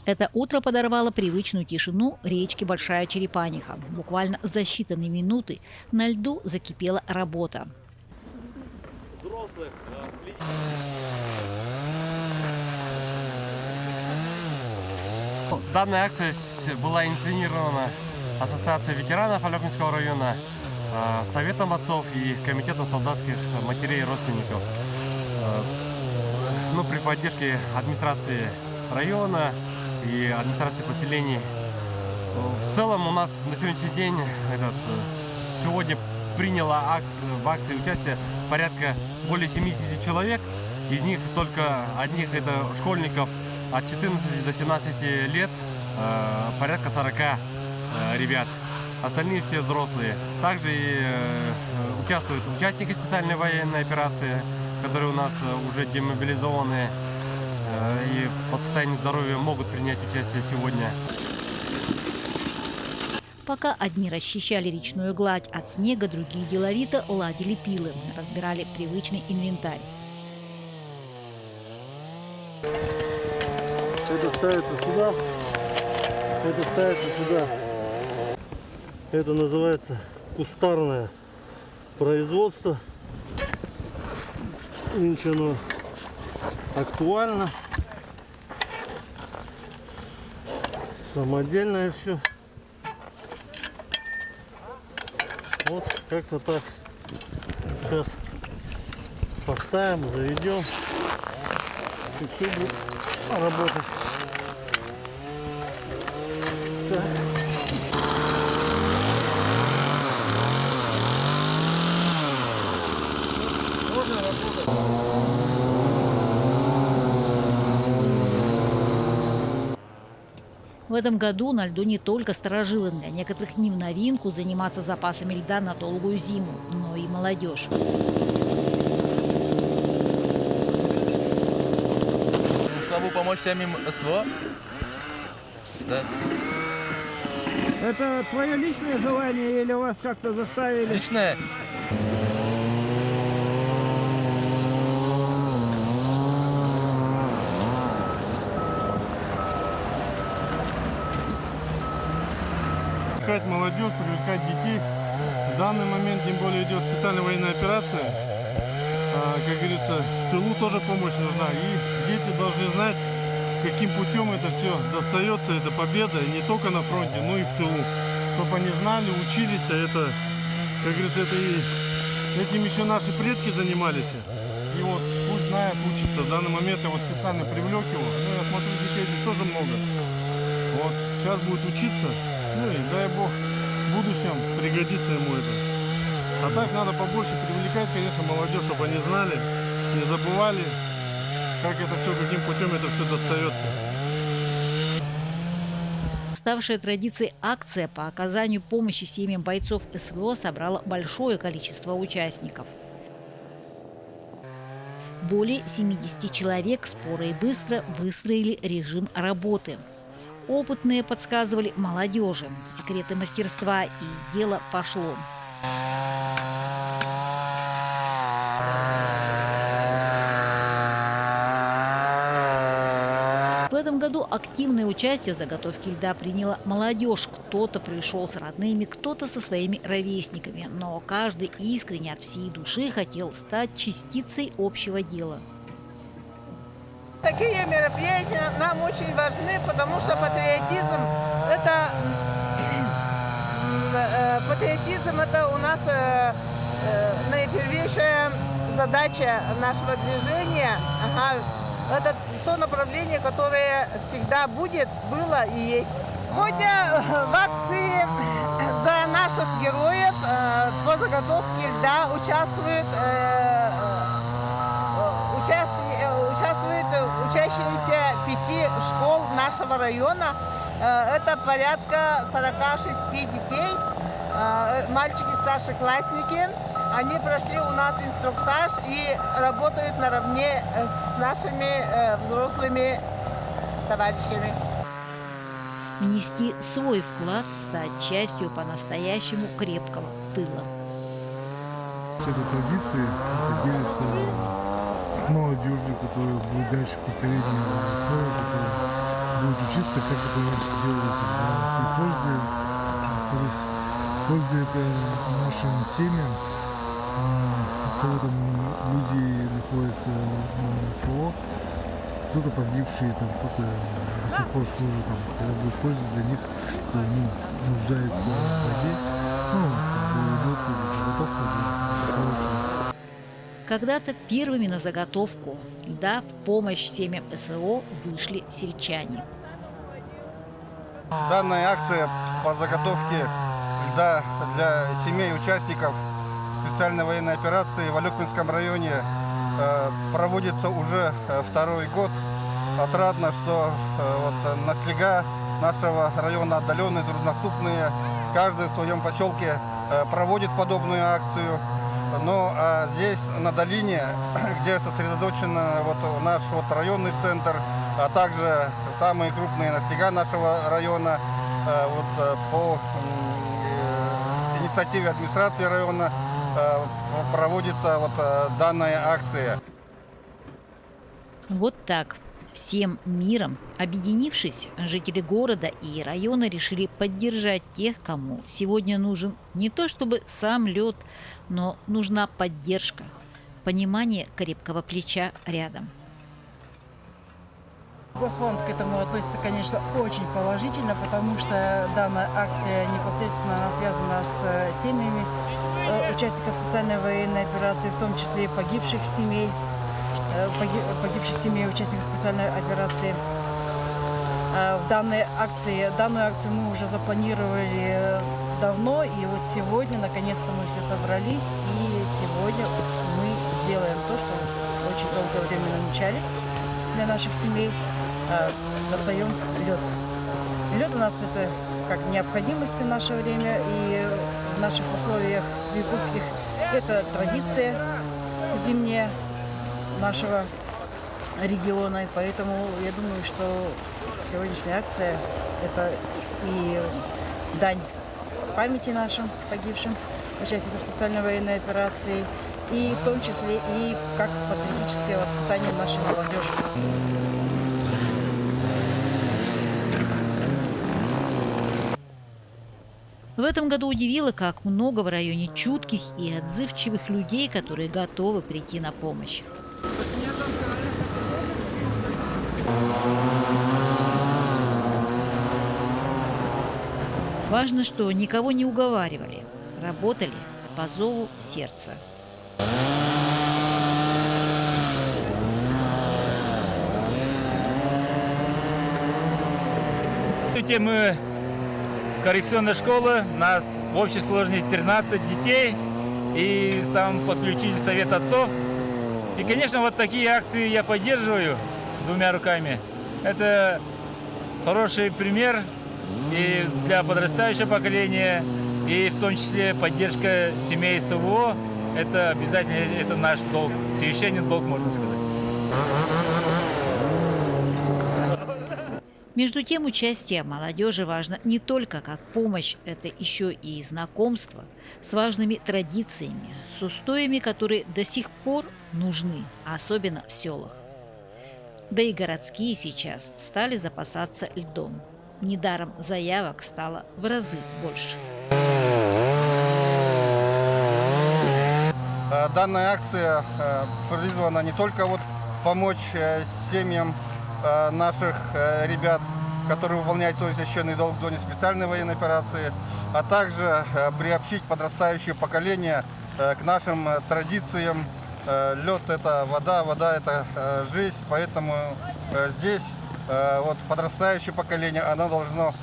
Это утро подорвало привычную тишину речки Большая Черепаниха. Буквально за считанные минуты на льду закипела работа. Данная акция была инициирована Ассоциацией ветеранов Алекминского района, Советом отцов и Комитетом солдатских матерей и родственников. При поддержке администрации района и администрации поселений. В целом у нас на сегодняшний день сегодня приняло в акции участие порядка более 70 человек. Из них только одних это школьников от 14 до 17 лет, порядка 40 ребят. Остальные все взрослые. Также участвуют участники специальной военной операции, которые у нас уже демобилизованы и по состоянию здоровья могут принять участие сегодня. Пока одни расчищали речную гладь от снега, другие деловито ладили пилы, разбирали привычный инвентарь. Это ставится сюда, это ставится сюда. Это называется кустарное производство. Нынче оно актуально. Самодельное все. Вот как-то так. Сейчас поставим, заведем. И все будет работать. Так. В этом году на льду не только старожилы, для некоторых не в новинку заниматься запасами льда на долгую зиму, но и молодежь. Чтобы помочь самим СВО? Да. Это твое личное желание или вас как-то заставили? Личное. Привлекать молодежь, привлекать детей. В данный момент, тем более, идет специальная военная операция. Как говорится, в тылу тоже помощь нужна. И дети должны знать, каким путем это все достается, эта победа, и не только на фронте, но и в тылу. Чтобы они знали, учились, это, как говорится, этим еще наши предки занимались. И вот пусть знает, учится. В данный момент я вот специально привлек его. Я смотрю, детей здесь тоже много. Вот, сейчас будет учиться. И дай бог, в будущем пригодится ему это. А так надо побольше привлекать, конечно, молодежь, чтобы они знали, не забывали, как это все, каким путем это все достается. Ставшая традицией акция по оказанию помощи семьям бойцов СВО собрала большое количество участников. Более 70 человек споро и быстро выстроили режим работы. Опытные подсказывали молодежи секреты мастерства, и дело пошло. В этом году активное участие в заготовке льда приняла молодежь. Кто-то пришел с родными, кто-то со своими ровесниками. Но каждый искренне от всей души хотел стать частицей общего дела. Такие мероприятия нам очень важны, потому что патриотизм это у нас наипервейшая задача нашего движения. Это то направление, которое всегда будет, было и есть. Сегодня в акции за наших героев по заготовке льда участвуют учащиеся 5 школ нашего района. Это порядка 46 детей, мальчики старшеклассники. Они прошли у нас инструктаж и работают наравне с нашими взрослыми товарищами. Внести свой вклад, стать частью по-настоящему крепкого тыла. С этой традицией это делится с молодежью, которая будет дальше поколение возрастное, которое будет учиться, как это раньше делалось, с их пользой. Во-вторых, польза это нашим семьям. У кого там люди находятся на СВО, кто-то погибший, там, кто-то до сих пор служит, там, когда будет польза для них, кто нуждается в воде, идет заготовка хорошая. Когда-то первыми на заготовку льда в помощь семьям СВО вышли сельчане. Данная акция по заготовке льда для семей участников специальной военной операции в Алекпинском районе проводится уже второй год. Отрадно, что на снега нашего района отдаленные, труднодоступные, каждый в своем поселке проводит подобную акцию. Но здесь, на долине, где сосредоточен наш районный центр, а также самые крупные снега нашего района, по инициативе администрации района проводится данная акция. Вот так. Всем миром, объединившись, жители города и района решили поддержать тех, кому сегодня нужен не то чтобы сам лед, но нужна поддержка, понимание крепкого плеча рядом. Госфонд к этому относится, конечно, очень положительно, потому что данная акция непосредственно связана с семьями участников специальной военной операции, в том числе и погибших семей участников специальной операции. Данную акцию мы уже запланировали давно, и вот сегодня, наконец-то, мы все собрались, и сегодня мы сделаем то, что очень долгое время намечали для наших семей. Достаем лед. Лед у нас это как необходимость в наше время, и в наших условиях якутских это традиция зимняя нашего региона, и поэтому я думаю, что сегодняшняя акция это и дань памяти нашим погибшим участникам специальной военной операции, и в том числе и как патриотическое воспитание нашей молодежи. В этом году удивило, как много в районе чутких и отзывчивых людей, которые готовы прийти на помощь. Важно, что никого не уговаривали, работали по зову сердца. Мы с коррекционной школы, нас в общей сложности 13 детей, и сам подключили совет отцов. И, конечно, вот такие акции я поддерживаю двумя руками. Это хороший пример и для подрастающего поколения, и в том числе поддержка семей СВО. Это обязательно, это наш долг, священный долг, можно сказать. Между тем, участие молодежи важно не только как помощь, это еще и знакомство с важными традициями, с устоями, которые до сих пор нужны, особенно в селах. Да и городские сейчас стали запасаться льдом. Недаром заявок стало в разы больше. Данная акция призвана не только помочь семьям наших ребят, которые выполняют свой священный долг в зоне специальной военной операции, а также приобщить подрастающее поколение к нашим традициям. Лед – это вода, вода – это жизнь, поэтому здесь подрастающее поколение, оно должно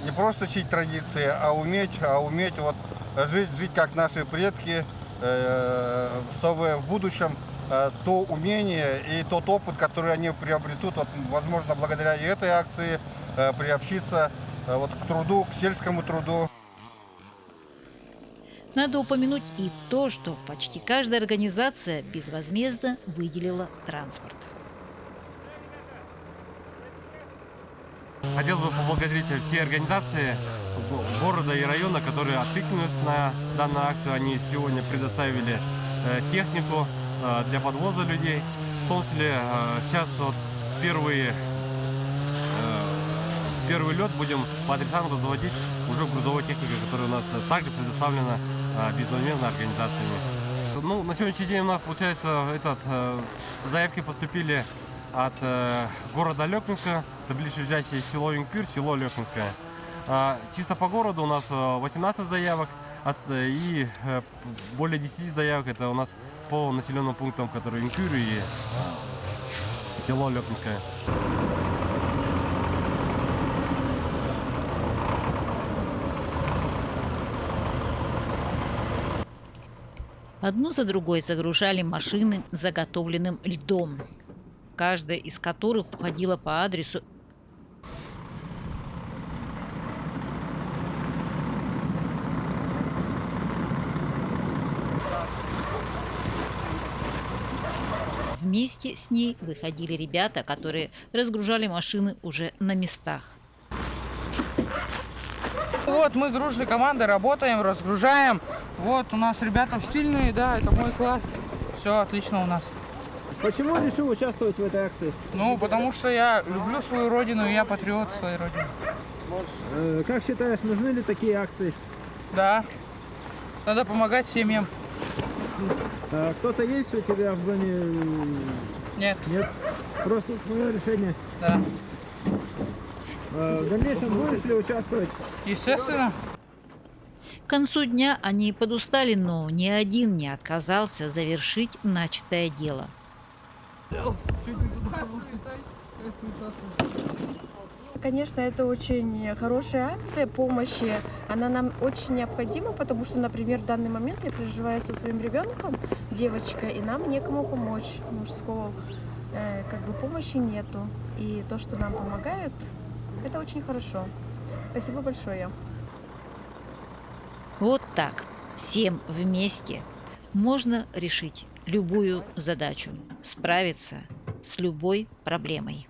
не просто учить традиции, а уметь жить как наши предки, чтобы в будущем то умение и тот опыт, который они приобретут, возможно, благодаря и этой акции, приобщиться к труду, к сельскому труду. Надо упомянуть и то, что почти каждая организация безвозмездно выделила транспорт. Хотел бы поблагодарить все организации города и района, которые откликнулись на данную акцию. Они сегодня предоставили технику для подвоза людей. В том числе сейчас первые первый лед будем по адресам заводить уже грузовой техникой, которая у нас также предоставлена безвозмездно организациями. Ну, на сегодняшний день у нас, получается, заявки поступили от города Лёкминска, это ближайшее село Юнгпюр, село Лёкминское. Чисто по городу у нас 18 заявок и более 10 заявок это у нас по населенным пунктам, которые Юнгпюр и село Лёкминское. Одну за другой загружали машины заготовленным льдом, каждая из которых уходила по адресу. Вместе с ней выходили ребята, которые разгружали машины уже на местах. Вот мы дружной командой работаем, разгружаем. Вот у нас ребята сильные, да, это мой класс. Все отлично у нас. Почему решил участвовать в этой акции? Ну, потому что я люблю свою родину, и я патриот своей родины. Как считаешь, нужны ли такие акции? Да, надо помогать семьям. Кто-то есть у тебя в зоне? Нет. Нет? Просто свое решение? Да. В дальнейшем будешь ли участвовать? Естественно. К концу дня они подустали, но ни один не отказался завершить начатое дело. Конечно, это очень хорошая акция помощи. Она нам очень необходима, потому что, например, в данный момент я проживаю со своим ребенком, девочкой, и нам некому помочь. Мужского помощи нету. И то, что нам помогают, это очень хорошо. Спасибо большое. Вот так, всем вместе можно решить любую задачу, справиться с любой проблемой.